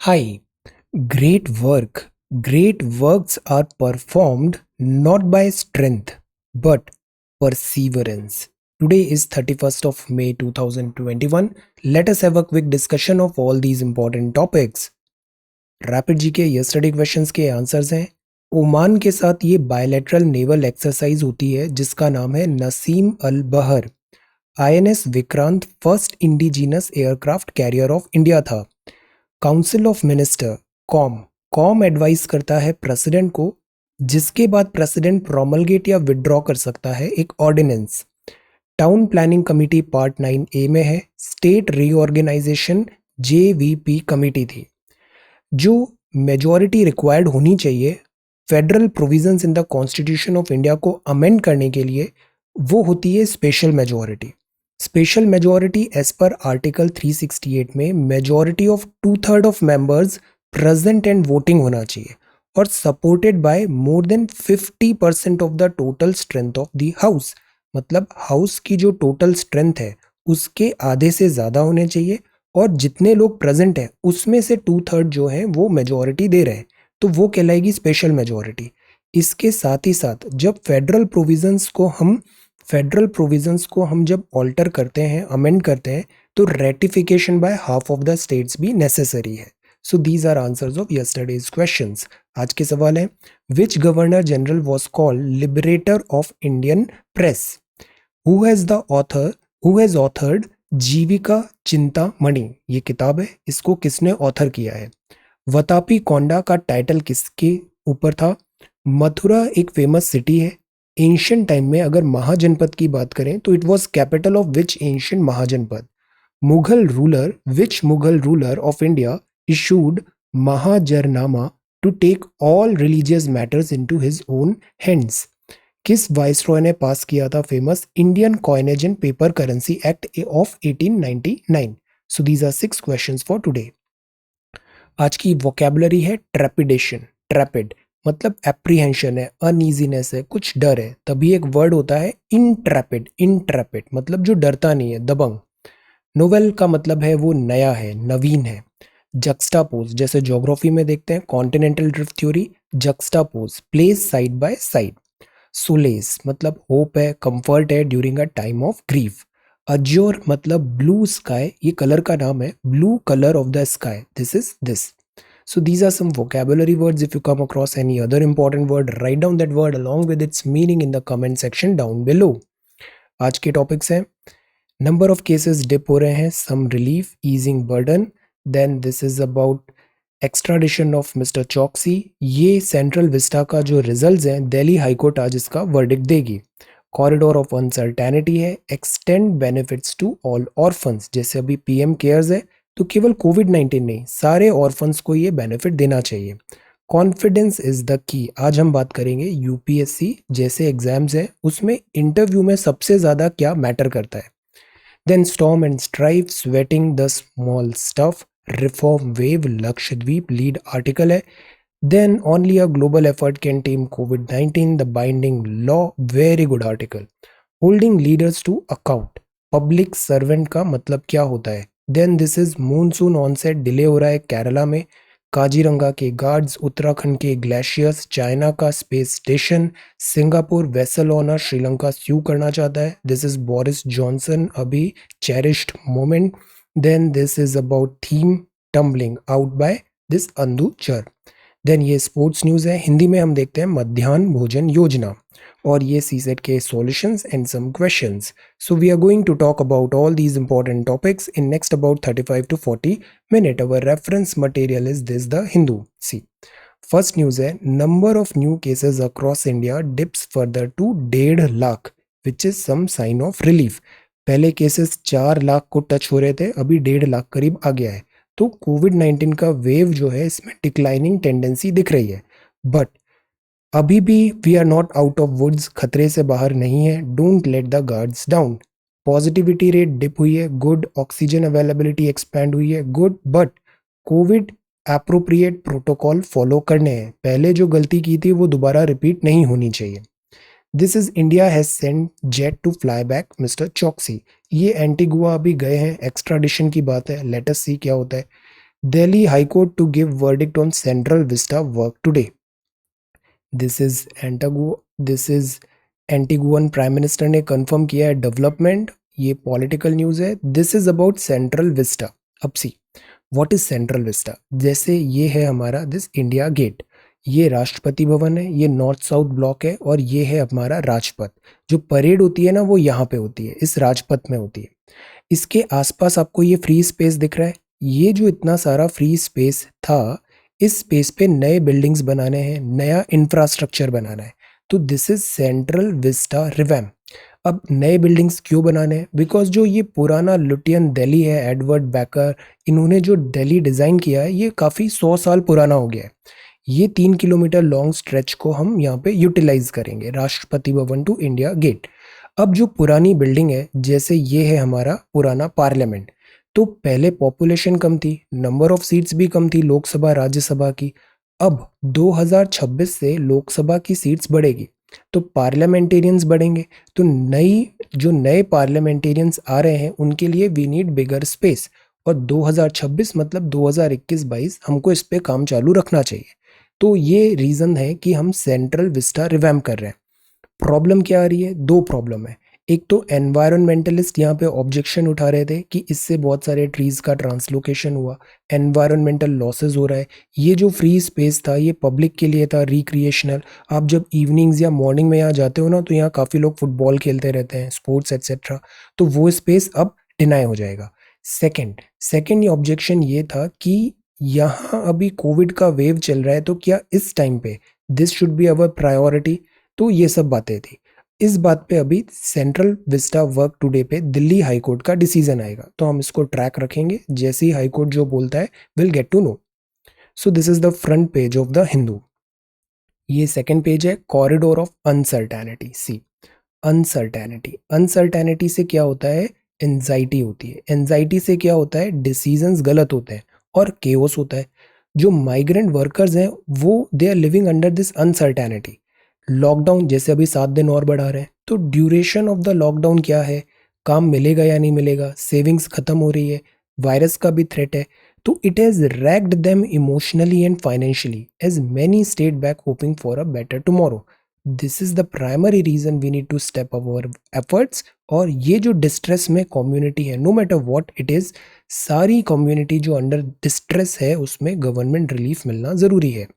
Hi, great work. Great works are performed not by strength but perseverance. Today is 31st of May 2021. Let us have a quick discussion of all these important topics. Rapid जी के yesterday questions के answers हैं। Oman के साथ ये bilateral naval exercise होती है जिसका नाम है Naseem Al Bahr. INS Vikrant first indigenous aircraft carrier of India था। काउंसिल ऑफ मिनिस्टर कॉम कॉम एडवाइस करता है प्रेसिडेंट को, जिसके बाद प्रेसिडेंट प्रोमलगेट या विड्रॉ कर सकता है एक ordinance. Town planning committee part 9A में है। स्टेट रीऑर्गेनाइजेशन JVP कमेटी थी। जो मेजॉरिटी रिक्वायर्ड होनी चाहिए federal provisions in the constitution of India को अमेंड करने के लिए, वो होती है special majority. Special majority as per article 368 में majority of 2/3 of members present and voting होना चाहिए और supported by more than 50% of the total strength of the house. मतलब हाउस की जो टोटल स्ट्रेंथ है उसके आधे से ज़्यादा होने चाहिए और जितने लोग प्रेजेंट हैं उसमें से 2/3 जो है वो मेजॉरिटी दे रहे हैं, तो वो कहलाएगी स्पेशल मेजॉरिटी। इसके साथ ही साथ जब फेडरल प्रोविजंस को हम जब ऑल्टर करते हैं, अमेंड करते हैं, तो ratification by half of the states भी नेसेसरी है। So these are answers of yesterday's questions. आज के सवाल है, which governor general was called liberator of Indian press? Who has authored Jivika Chintamani? ये किताब है, इसको किसने ऑथर किया है? वतापी कोंडा का टाइटल किसके ऊपर था? मथुरा एक फेमस सिटी है। एंशियंट टाइम में अगर महाजनपद की बात करें तो it was capital of which ancient Mahajanapada? Which Mughal ruler of India issued Mahajarnama to take all religious matters into his own hands? किस वाइसरॉय ने पास किया था famous Indian coinage and paper currency act of 1899? So these are 6 questions for today. आज की vocabulary है trepidation. ट्रेपिड मतलब apprehension है, अनईजीनेस है, कुछ डर है। तभी एक वर्ड होता है इंट्रेपिड। इंट्रेपिड मतलब जो डरता नहीं है, दबंग। नोवेल का मतलब है वो नया है, नवीन है। जक्स्टापोज जैसे ज्योग्राफी में देखते हैं continental drift theory, juxtapose place side by side. Solace मतलब होप है, कंफर्ट है during a time of grief. Azure मतलब ब्लू स्काई, ये कलर का नाम है, blue colour of the sky, this is this. So these are some vocabulary words. If you come across any other important word, write down that word along with its meaning in the comment section down below. आज के topics हैं, number of cases dip हो रहे हैं, some relief, easing burden, then this is about extradition of mister Choksi. ये central Vista का जो results हैं, दिल्ली हाईकोर्ट आज इसका वर्डिक्ट देगी। कॉरिडोर ऑफ अनसर्टेनिटी है, extend benefits to all orphans, जैसे अभी पीएम केयर्स है तो केवल कोविड-19 नहीं, सारे ऑर्फन्स को ये बेनिफिट देना चाहिए। कॉन्फिडेंस इज द की। आज हम बात करेंगे यूपीएससी जैसे एग्जाम्स हैं उसमें इंटरव्यू में सबसे ज़्यादा क्या मैटर करता है। Then storm and strife, sweating the small stuff, reform wave, Lakshadweep lead article है। Then only a global effort can tame कोविड-19, the binding law, very good article. Holding leaders to account, public servant का मतलब क्या होता है। Then this is monsoon onset delay हो रहा है केरला में। काजीरंगा के गार्ड्स, उत्तराखंड के ग्लेशियर्स, चाइना का space station, Singapore vessel owner Sri Lanka sue करना चाहता है। दिस इज बोरिस जॉनसन, अभी cherished moment. Then this is about theme tumbling out by this अंदू चर। देन ये स्पोर्ट्स न्यूज़ है, हिंदी में हम देखते हैं मध्याह्न भोजन योजना, और ये सीसेट के solutions and some questions. So we are going to talk about all these important topics in next about 35 to 40 minutes. Our reference material is this, The Hindu. See, first news है, number of new cases across India dips further to 1.5 lakh, which is some sign of relief. पहले cases 4 lakh को touch हो रहे थे, अभी 1.5 लाख करीब आ गया है। तो कोविड-19 का वेव जो है इसमें डिक्लाइनिंग टेंडेंसी दिख रही है, बट अभी भी we are not out of woods, खतरे से बाहर नहीं है। Don't let the guards down. Positivity rate dip हुई है, गुड। ऑक्सीजन अवेलेबिलिटी एक्सपैंड हुई है, good. But covid appropriate protocol follow करने हैं, पहले जो गलती की थी वो दोबारा रिपीट नहीं होनी चाहिए। This is India has sent jet to fly back mister Choksi. ये एंटीगुआ अभी गए हैं, एक्स्ट्राडिशन की बात है, लेट अस सी क्या होता है। Delhi High Court to give verdict on Central Vista work today. This is Antiguan prime minister ने कंफर्म किया है डेवलपमेंट। ये पॉलिटिकल न्यूज़ है। This is about Central Vista. अब see what is Central Vista. जैसे ये है हमारा दिस इंडिया गेट, ये राष्ट्रपति भवन है, ये नॉर्थ साउथ ब्लॉक है, और ये है हमारा राजपथ। जो परेड होती है ना वो यहाँ पे होती है, इस राजपथ में होती है। इसके आसपास आपको ये फ्री स्पेस दिख रहा है। ये जो इतना सारा फ्री स्पेस था, इस स्पेस पे नए बिल्डिंग्स बनाने हैं, नया इंफ्रास्ट्रक्चर बनाना है। तो this is Central Vista revamp. अब नए बिल्डिंग्स क्यों बनाने हैं? बिकॉज जो ये पुराना लुटियन दिल्ली है, एडवर्ड बैकर, इन्होंने जो दिल्ली डिज़ाइन किया है ये काफ़ी 100 साल पुराना हो गया है। ये 3 किलोमीटर लॉन्ग स्ट्रेच को हम यहाँ पे यूटिलाइज करेंगे, Rashtrapati Bhavan to India gate. अब जो पुरानी बिल्डिंग है, जैसे ये है हमारा पुराना पार्लियामेंट, तो पहले पॉपुलेशन कम थी, नंबर ऑफ सीट्स भी कम थी लोकसभा राज्यसभा की। अब 2026 से लोकसभा की सीट्स बढ़ेगी तो पार्लियामेंटेरियंस बढ़ेंगे। तो नए पार्लियामेंटेरियंस आ रहे हैं, उनके लिए वी नीड बिगर स्पेस। और 2026 मतलब 2021-22 हमको इस पे काम चालू रखना चाहिए। तो ये रीज़न है कि हम सेंट्रल विस्टा रिवैम्प कर रहे हैं। प्रॉब्लम क्या आ रही है? दो प्रॉब्लम है। एक तो एनवायरमेंटलिस्ट यहाँ पे ऑब्जेक्शन उठा रहे थे कि इससे बहुत सारे ट्रीज का ट्रांसलोकेशन हुआ, एनवायरमेंटल लॉसेस हो रहा है। ये जो फ्री स्पेस था ये पब्लिक के लिए था, रिक्रिएशनल। आप जब इवनिंग्स या मॉर्निंग में यहाँ जाते हो ना तो यहाँ काफ़ी लोग फुटबॉल खेलते रहते हैं, स्पोर्ट्स एक्सेट्रा, तो वो स्पेस अब डिनाई हो जाएगा। सेकेंड ये ऑब्जेक्शन ये था कि यहाँ अभी कोविड का वेव चल रहा है, तो क्या इस टाइम पे this should be our priority? तो ये सब बातें थी। इस बात पे अभी सेंट्रल विस्टा वर्क टुडे पे दिल्ली हाई कोर्ट का डिसीजन आएगा, तो हम इसको ट्रैक रखेंगे। जैसे ही हाई कोर्ट जो बोलता है will get to know. So this is the front page of the Hindu. ये सेकंड पेज है, corridor of uncertainty. See uncertainty से क्या होता है? एंजाइटी होती है। एंजाइटी से क्या होता है? डिसीजंस गलत होते हैं और केओस होता है। जो माइग्रेंट वर्कर्स हैं वो they are living under this uncertainty. Lockdown जैसे अभी 7 दिन और बढ़ा रहे हैं, तो ड्यूरेशन ऑफ द लॉकडाउन क्या है? काम मिलेगा या नहीं मिलेगा? सेविंग्स खत्म हो रही है, वायरस का भी थ्रेट है। तो it has racked them emotionally and financially as many state back hoping for a better tomorrow. This is the primary reason we need to step our efforts. और ये जो डिस्ट्रेस में कम्युनिटी है, no matter what it is, सारी community जो under distress है उसमें government relief मिलना जरूरी है।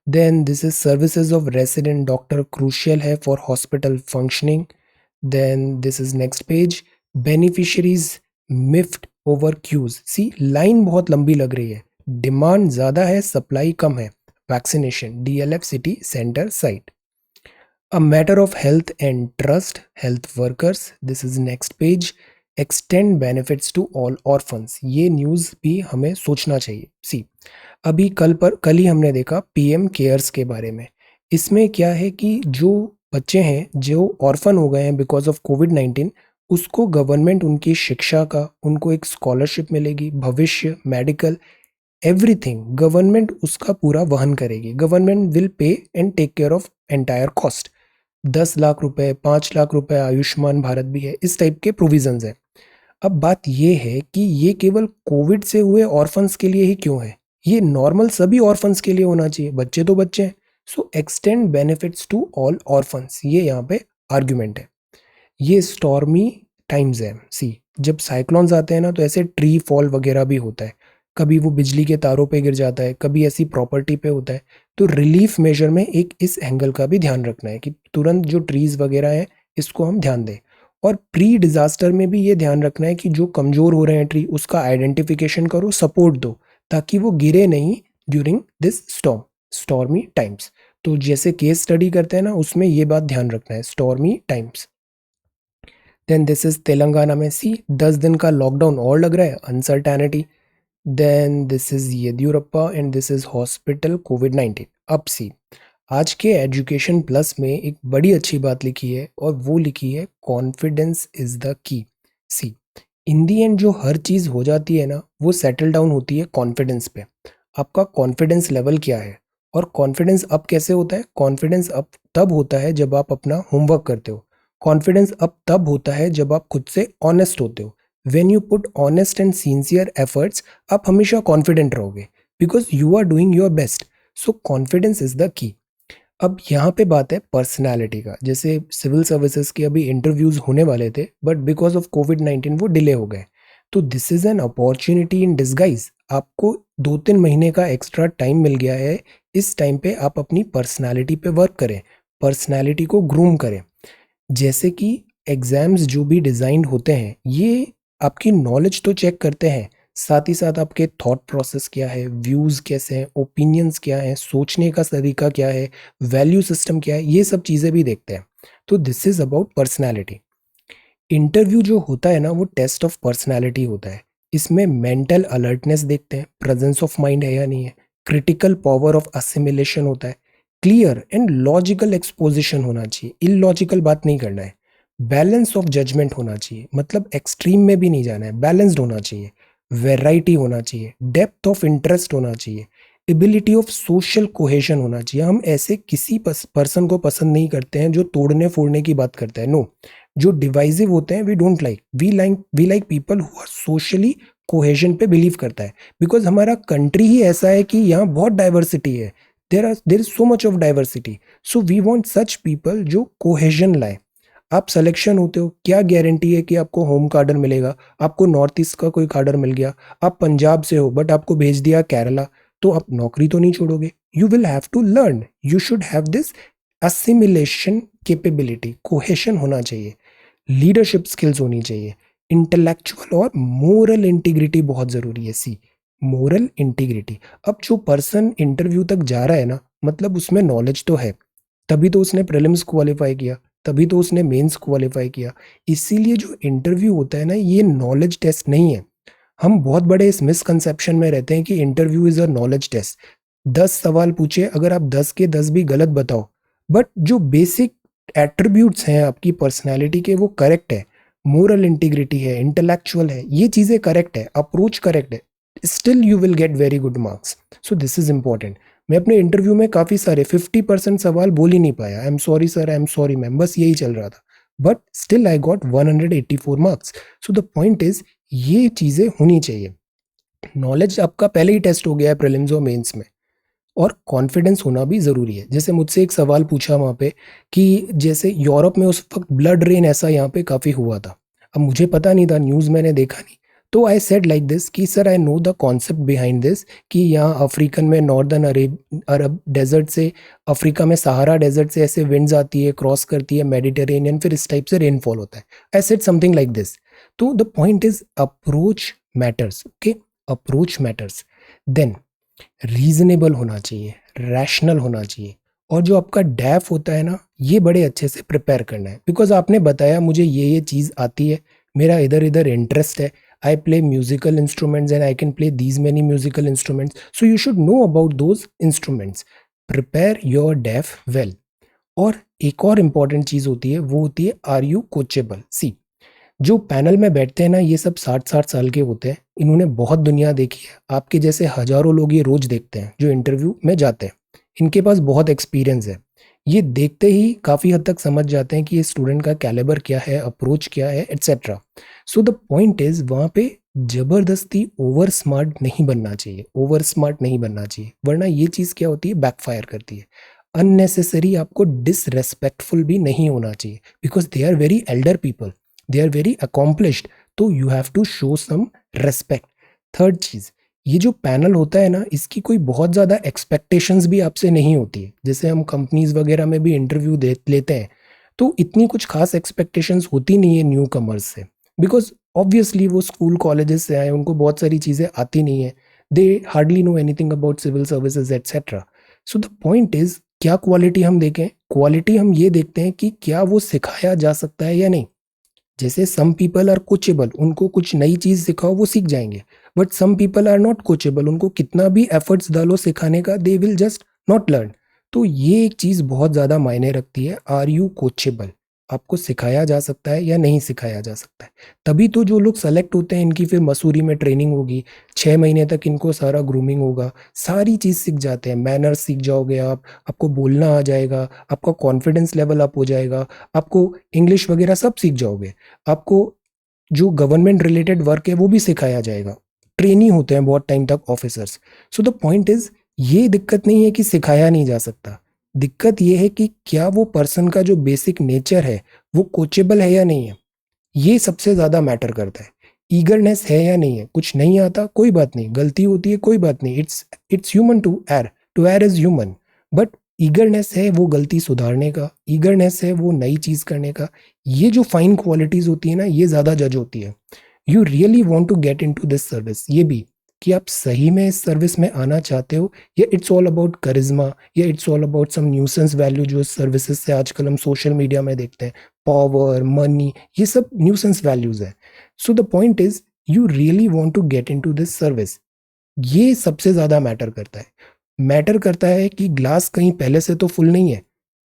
Then this is services of resident doctor crucial है for hospital functioning. Then this is next page, beneficiaries miffed over queues. See line बहुत लंबी लग रही है, डिमांड ज़्यादा है, सप्लाई कम है। Vaccination DLF city centre site. A matter of health and trust, health workers. This is next page. Extend benefits to all orphans. ये news भी हमें सोचना चाहिए। सी अभी कल ही हमने देखा PM केयर्स के बारे में। इसमें क्या है कि जो बच्चे हैं जो ऑर्फन हो गए हैं बिकॉज ऑफ कोविड-19, उसको गवर्नमेंट उनकी शिक्षा का, उनको एक स्कॉलरशिप मिलेगी, भविष्य, मेडिकल, एवरीथिंग गवर्नमेंट उसका पूरा वहन करेगी। Government will pay and take care of entire cost. 10 lakh रुपए, 5 लाख रुपए, आयुष्मान भारत भी है, इस टाइप के प्रोविजंस हैं। अब बात ये है कि ये केवल कोविड से हुए ऑर्फन्स के लिए ही क्यों है? ये नॉर्मल सभी ऑर्फन्स के लिए होना चाहिए, बच्चे तो बच्चे हैं। So extend benefits to all orphans, ये यहाँ पे आर्ग्यूमेंट है। ये स्टॉर्मी टाइम्स है। सी जब साइक्लोन्स आते हैं ना तो ऐसे ट्री फॉल वगैरह भी होता है, कभी वो बिजली के तारों पे गिर जाता है, कभी ऐसी प्रॉपर्टी पे होता है। तो रिलीफ मेजर में एक इस एंगल का भी ध्यान रखना है कि तुरंत जो ट्रीज वगैरह हैं इसको हम ध्यान दें। और प्री डिजास्टर में भी ये ध्यान रखना है कि जो कमजोर हो रहे हैं ट्री, उसका आइडेंटिफिकेशन करो, सपोर्ट दो, ताकि वो गिरे नहीं ड्यूरिंग दिस स्टॉर्मी टाइम्स। तो जैसे केस स्टडी करते हैं ना, उसमें ये बात ध्यान रखना है, stormy times. Then this is Telangana में। सी 10 दिन का लॉकडाउन और लग रहा है, uncertainty. Then this is Yediyurappa and this is hospital कोविड-19। अब सी आज के एजुकेशन प्लस में एक बड़ी अच्छी बात लिखी है, और वो लिखी है कॉन्फिडेंस इज द की। सी इन दी एंड जो हर चीज़ हो जाती है ना वो सेटल डाउन होती है कॉन्फिडेंस पे। आपका कॉन्फिडेंस लेवल क्या है? और कॉन्फिडेंस अप कैसे होता है? कॉन्फिडेंस अप तब होता है जब आप अपना होमवर्क करते हो। कॉन्फिडेंस अप तब होता है जब आप खुद से ऑनेस्ट होते हो, when you put honest and sincere efforts, आप हमेशा कॉन्फिडेंट रहोगे because you are doing your best. So confidence is the key. अब यहाँ पे बात है पर्सनैलिटी का। जैसे सिविल सर्विसेज के अभी इंटरव्यूज होने वाले थे बट बिकॉज ऑफ कोविड-19 वो डिले हो गए। तो this is an opportunity in disguise. आपको 2-3 महीने का एक्स्ट्रा टाइम मिल गया है। इस टाइम पे आप अपनी पर्सनैलिटी पे वर्क करें, पर्सनैलिटी को ग्रूम करें। जैसे कि एग्जाम्स जो भी डिज़ाइन होते हैं ये आपकी नॉलेज तो चेक करते हैं, साथ ही साथ आपके थॉट प्रोसेस क्या है, व्यूज़ कैसे हैं, ओपिनियंस क्या हैं, सोचने का तरीका क्या है, वैल्यू सिस्टम क्या है, ये सब चीज़ें भी देखते हैं। तो this is about personality. Interview जो होता है ना वो टेस्ट ऑफ पर्सनैलिटी होता है। इसमें मेंटल अलर्टनेस देखते हैं, प्रेजेंस ऑफ माइंड है या नहीं है, क्रिटिकल पावर ऑफ असिमिलेशन होता है, क्लियर एंड लॉजिकल एक्सपोजिशन होना चाहिए, इलॉजिकल बात नहीं करना है, बैलेंस ऑफ जजमेंट होना चाहिए, मतलब एक्सट्रीम में भी नहीं जाना है, बैलेंस्ड होना चाहिए, वेराइटी होना चाहिए, डेप्थ ऑफ इंटरेस्ट होना चाहिए, एबिलिटी ऑफ सोशल कोहेशन होना चाहिए। हम ऐसे किसी पर्सन को पसंद नहीं करते हैं जो तोड़ने फोड़ने की बात करते हैं, नो। जो डिवाइसिव होते हैं we don't like, we like people who are socially cohesion पे बिलीव करता है। बिकॉज हमारा कंट्री ही ऐसा है कि यहाँ बहुत डाइवर्सिटी है, there is so much of diversity. So we want such people जो कोहेशन लाए। आप सिलेक्शन होते हो, क्या गारंटी है कि आपको होम कार्डर मिलेगा? आपको नॉर्थ ईस्ट का कोई कार्डर मिल गया, आप पंजाब से हो बट आपको भेज दिया केरला, तो आप नौकरी तो नहीं छोड़ोगे। You will have to learn, you should have this assimilation capability, cohesion होना चाहिए, लीडरशिप स्किल्स होनी चाहिए, इंटेलेक्चुअल और मोरल इंटीग्रिटी बहुत ज़रूरी है। सी, मोरल इंटीग्रिटी। अब जो पर्सन इंटरव्यू तक जा रहा है ना, मतलब उसमें नॉलेज तो है, तभी तो उसने प्रीलिम्स क्वालिफाई किया, तभी तो उसने मेंस क्वालिफाई किया। इसीलिए जो इंटरव्यू होता है ना ये नॉलेज टेस्ट नहीं है। हम बहुत बड़े इस मिसकंसेप्शन में रहते हैं कि interview is a knowledge test. 10 सवाल पूछे, अगर आप 10 के 10 भी गलत बताओ बट जो बेसिक एट्रीब्यूट्स हैं आपकी पर्सनैलिटी के वो करेक्ट है, मोरल इंटीग्रिटी है, इंटेलेक्चुअल है, ये चीज़ें करेक्ट है, अप्रोच करेक्ट है, still you will get very good marks. So this is important. मैं अपने इंटरव्यू में काफ़ी सारे 50% सवाल बोल ही नहीं पाया, I am sorry sir, I am sorry ma'am, बस यही चल रहा था, but still I got 184 marks. So the point is ये चीज़ें होनी चाहिए। नॉलेज आपका पहले ही टेस्ट हो गया है प्रीलिम्स और मेंस में, और कॉन्फिडेंस होना भी ज़रूरी है। जैसे मुझसे एक सवाल पूछा वहाँ पे कि जैसे यूरोप में उस वक्त ब्लड रेन ऐसा यहाँ पे काफ़ी हुआ था। अब मुझे पता नहीं था, न्यूज़ मैंने देखा नहीं, तो आई सेड लाइक दिस कि sir I know the concept behind this कि यहाँ अफ्रीकन में नॉर्दर्न अरब डेजर्ट से, अफ्रीका में सहारा डेजर्ट से ऐसे विंड्स आती है, क्रॉस करती है मेडिटेरेनियन, फिर इस टाइप से रेनफॉल होता है। I said something like this. तो the point is approach matters, okay, approach matters. Then reasonable होना चाहिए, रैशनल होना चाहिए, और जो आपका डैफ होता है ना ये बड़े अच्छे से प्रिपेयर करना है। बिकॉज आपने बताया मुझे ये चीज़ आती है, मेरा इधर इधर इंटरेस्ट है, I play musical instruments and I can play these many musical instruments, so you should know about those instruments, prepare your डैफ well. और एक और इम्पॉर्टेंट चीज़ होती है, वो होती है आर यू कोचेबल। सी, जो पैनल में बैठते हैं ना ये सब 60-60 साल के होते हैं, इन्होंने बहुत दुनिया देखी है, आपके जैसे हजारों लोग ये रोज देखते हैं जो इंटरव्यू में जाते हैं, इनके पास बहुत एक्सपीरियंस है। ये देखते ही काफ़ी हद तक समझ जाते हैं कि ये स्टूडेंट का कैलिबर क्या है, अप्रोच क्या है, etcetera. So the point is वहाँ पे जबरदस्ती ओवर स्मार्ट नहीं बनना चाहिए, ओवर स्मार्ट नहीं बनना चाहिए, वरना ये चीज़ क्या होती है, बैकफायर करती है। अननेसेसरी आपको डिसरेस्पेक्टफुल भी नहीं होना चाहिए, because they are very elder people, they are very accomplished, तो you have to show some respect. Third चीज़, ये जो पैनल होता है ना इसकी कोई बहुत ज़्यादा एक्सपेक्टेशंस भी आपसे नहीं होती है। जैसे हम कंपनीज वगैरह में भी इंटरव्यू दे लेते हैं तो इतनी कुछ खास एक्सपेक्टेशंस होती नहीं है न्यू कमर्स से, बिकॉज ऑब्वियसली वो स्कूल कॉलेजेस से आए, उनको बहुत सारी चीज़ें आती नहीं है, they hardly know anything about civil services etcetera. So the point is क्या क्वालिटी हम देखें, क्वालिटी हम ये देखते हैं कि क्या वो सिखाया जा सकता है या नहीं। जैसे सम पीपल आर कोचेबल, उनको कुछ नई चीज़ सिखाओ वो सीख जाएंगे, but some people are not coachable, उनको कितना भी एफर्ट्स डालो सिखाने का they will just not learn. तो ये एक चीज़ बहुत ज़्यादा मायने रखती है, आर यू कोचेबल, आपको सिखाया जा सकता है या नहीं सिखाया जा सकता है। तभी तो जो लोग सेलेक्ट होते हैं इनकी फिर मसूरी में ट्रेनिंग होगी, 6 महीने तक इनको सारा ग्रूमिंग होगा, सारी चीज़ सीख जाते हैं, मैनर्स सीख जाओगे आप, आपको बोलना आ जाएगा, आपका कॉन्फिडेंस लेवल अप हो जाएगा, आपको इंग्लिश वगैरह सब सीख जाओगे, आपको जो गवर्नमेंट रिलेटेड वर्क है वो भी सिखाया जाएगा, ट्रेनी होते हैं बहुत टाइम तक officers. So the point is, ये दिक्कत नहीं है कि सिखाया नहीं जा सकता, दिक्कत ये है कि क्या वो पर्सन का जो बेसिक नेचर है वो कोचेबल है या नहीं है, ये सबसे ज्यादा मैटर करता है। ईगरनेस है या नहीं है, कुछ नहीं आता कोई बात नहीं, गलती होती है कोई बात नहीं, it's human to err is human, but eagerness है वो गलती सुधारने का, ईगरनेस है वो नई चीज करने का, ये जो फाइन क्वालिटीज होती है ना, ये ज्यादा जज होती है। You really want to get into this service, ये भी कि आप सही में इस सर्विस में आना चाहते हो, या इट्स ऑल अबाउट करिश्मा, या it's all about some nuisance value जो सर्विसेज से आजकल हम सोशल मीडिया में देखते हैं, पावर मनी, ये सब न्यूसेंस वैल्यूज है। So the point is, you really want to get into this service, ये सबसे ज्यादा मैटर करता है। मैटर करता है कि ग्लास कहीं पहले से तो फुल नहीं है,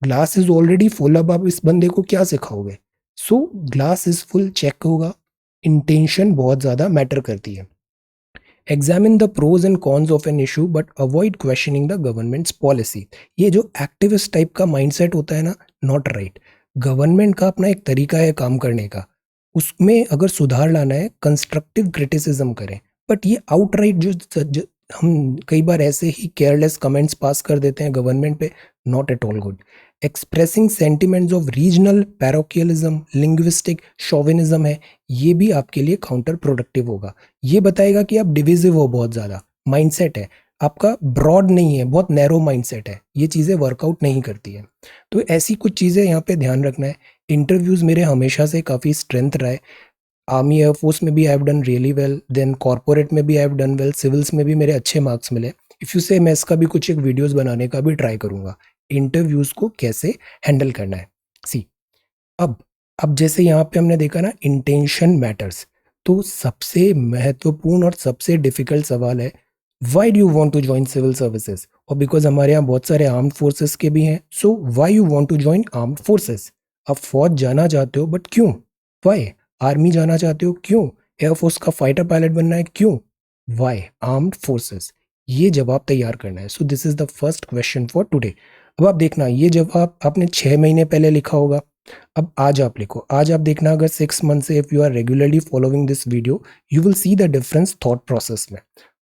ग्लास इज ऑलरेडी फुल, अब आप इस बंदे को क्या सिखाओगे। So glass is full check होगा, इंटेंशन बहुत ज्यादा मैटर करती है। Examine the pros and cons of an issue but avoid questioning the government's policy. ये जो एक्टिविस्ट टाइप का माइंडसेट होता है ना, नॉट राइट। गवर्नमेंट का अपना एक तरीका है काम करने का, उसमें अगर सुधार लाना है कंस्ट्रक्टिव क्रिटिसिज्म करें, बट ये आउटराइट जो हम कई बार ऐसे ही केयरलेस कमेंट्स पास कर देते हैं गवर्नमेंट पे, not at all good. Expressing sentiments of regional parochialism, linguistic chauvinism है, ये भी आपके लिए काउंटर प्रोडक्टिव होगा। ये बताएगा कि आप डिविजिव हो, बहुत ज़्यादा माइंडसेट है आपका, ब्रॉड नहीं है, बहुत नैरो माइंडसेट है, ये चीज़ें वर्कआउट नहीं करती है। तो ऐसी कुछ चीज़ें यहाँ पे ध्यान रखना है। इंटरव्यूज़ मेरे हमेशा से काफ़ी स्ट्रेंथ रहा है, आर्मी एयरफोर्स में भी I have done really well, then corporate में भी I have done well, civils में भी मेरे अच्छे मार्क्स मिले। इफ़ यू से, मैं इसका भी कुछ एक वीडियोस बनाने का भी ट्राई करूँगा, इंटरव्यूज़ को कैसे हैंडल करना है। सी, अब अब जैसे यहाँ पे हमने देखा ना, इंटेंशन मैटर्स, तो सबसे महत्वपूर्ण और सबसे डिफिकल्ट सवाल है, why do you want to join civil services. और बिकॉज हमारे यहाँ बहुत सारे आर्म्ड फोर्सेस के भी हैं, so why you want to join armed forces. आप फौज जाना चाहते हो, बट क्यों, वाई। आर्मी जाना चाहते हो, क्यों। एयरफोर्स का फाइटर पायलट बनना है, क्यों, वाई आर्म्ड फोर्सेस। ये जवाब तैयार करना है। सो this is the first question for today. अब आप देखना, ये जवाब आपने 6 महीने पहले लिखा होगा, अब आज आप लिखो, आज आप देखना, अगर 6 मंथ से if you are regularly following this video, you will see the difference thought process में।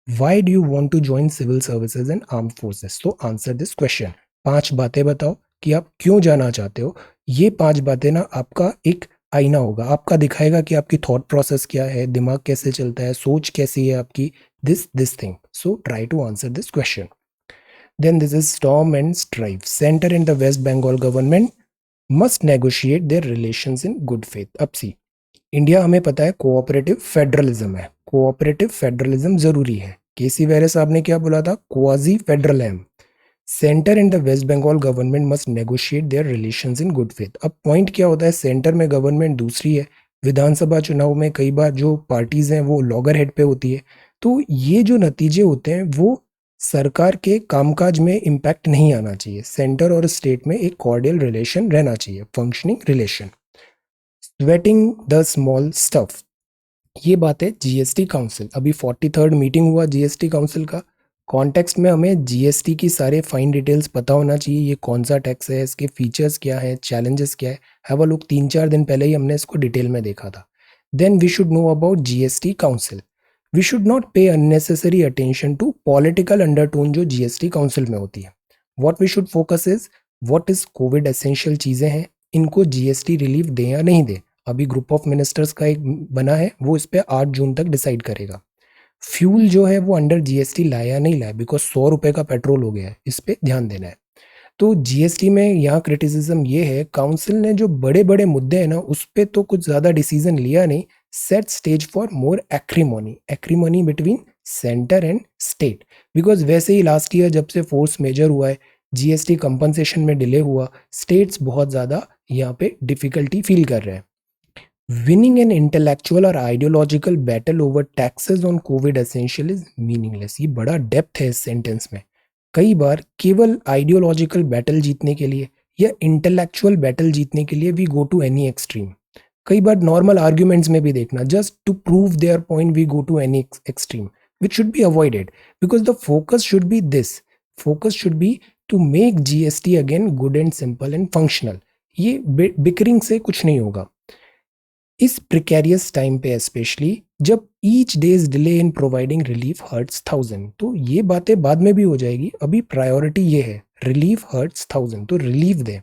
Why do you want to join civil services and arm forces, तो आंसर दिस क्वेश्चन। 5 बातें बताओ कि आप क्यों जाना चाहते हो। ये 5 बातें ना आपका एक आईना होगा, आपका दिखाएगा कि आपकी थॉट प्रोसेस क्या है, दिमाग कैसे चलता है, सोच कैसी है आपकी, this thing. So try to answer this question. Then this is storm and strife. Centre and the West Bengal government must negotiate their relations in good faith. अब सी, इंडिया हमें पता है कोऑपरेटिव फेडरलिज्म है, कोऑपरेटिव फेडरलिज्म जरूरी है। KC Wheare साहब ने क्या बोला था, quasi federalism. Centre and the West Bengal government must negotiate their relations in good faith. अब पॉइंट क्या होता है, सेंटर में गवर्नमेंट दूसरी है, विधानसभा चुनाव में कई बार जो पार्टीज हैं वो लॉगर हेड पे होती है, तो ये जो नतीजे होते हैं वो सरकार के कामकाज में इम्पैक्ट नहीं आना चाहिए। सेंटर और स्टेट में एक कॉर्डियल रिलेशन रहना चाहिए, functioning relation. Sweating the small stuff, ये बात है जीएसटी काउंसिल, अभी 43rd मीटिंग हुआ जीएसटी काउंसिल का। कॉन्टेक्स्ट में हमें जीएसटी की सारे फाइन डिटेल्स पता होना चाहिए, ये कौन सा टैक्स है, इसके फीचर्स क्या है, चैलेंजेस क्या है। हैव अ लुक, 3-4 दिन पहले ही हमने इसको डिटेल में देखा था। Then we should know about GST council. We should not pay unnecessary attention to political undertone जो जीएसटी काउंसिल में होती है। What we should focus is, what is COVID essential चीज़ें हैं, इनको जीएसटी रिलीफ दें या नहीं दें। अभी ग्रुप ऑफ मिनिस्टर्स का एक बना है, वो इस पे 8 जून तक डिसाइड करेगा। फ्यूल जो है वो अंडर जीएसटी लाया या नहीं लाया, बिकॉज 100 रुपए का पेट्रोल हो गया है, इस पे ध्यान देना है। तो जीएसटी में यहाँ क्रिटिसिज्म ये है, काउंसिल ने जो बड़े बड़े मुद्दे हैं ना उस पे तो कुछ ज्यादा डिसीजन लिया नहीं। Set stage for more acrimony between centre and state, because वैसे ही लास्ट ईयर जब से फोर्स मेजर हुआ है, जीएसटी कंपनसेशन में डिले हुआ, स्टेट्स बहुत ज्यादा यहाँ पे डिफिकल्टी फील कर रहे हैं। विनिंग एन इंटेलेक्चुअल और ideological battle over taxes on Covid essential is meaningless. ये बड़ा डेप्थ है इस सेंटेंस में। कई बार केवल आइडियोलॉजिकल बैटल जीतने के लिए या इंटेलेक्चुअल बैटल जीतने के लिए we go to any extreme. कई बार नॉर्मल आर्ग्यूमेंट्स में भी देखना, just to prove their point we go to any extreme, which should be avoided, because the focus should be this, focus should be to make GST again good and simple and functional. ये bickering से कुछ नहीं होगा। इस precarious time पे specially जब each days delay in providing relief hurts 1000। तो ये बातें बाद में भी हो जाएगी, अभी प्रायोरिटी ये है रिलीफ हर्ट्स 1000, तो रिलीफ दें।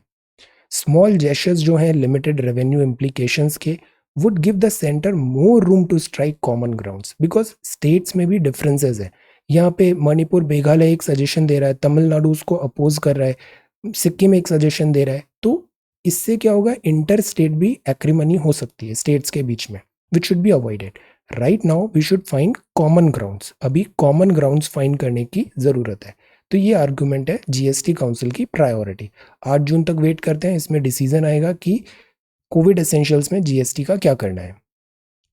स्मॉल जेस्चर्स जो हैं लिमिटेड रेवेन्यू इम्प्लीकेशंस के would give the centre more room to strike common grounds, because states में भी डिफरेंसेस है। यहाँ पे मणिपुर मेघालय एक सजेशन दे रहा है, तमिलनाडु उसको अपोज कर रहा है, सिक्किम एक सजेशन दे रहा है, तो इससे क्या होगा, इंटर स्टेट भी एक्रीमनी हो सकती है स्टेट्स के बीच में, which should be avoided. Right now we should find common grounds, अभी कॉमन ग्राउंड्स फाइंड करने की ज़रूरत है। तो ये आर्गुमेंट है जीएसटी काउंसिल की प्रायोरिटी। 8 जून तक वेट करते हैं, इसमें डिसीजन आएगा कि कोविड एसेंशियल्स में जीएसटी का क्या करना है।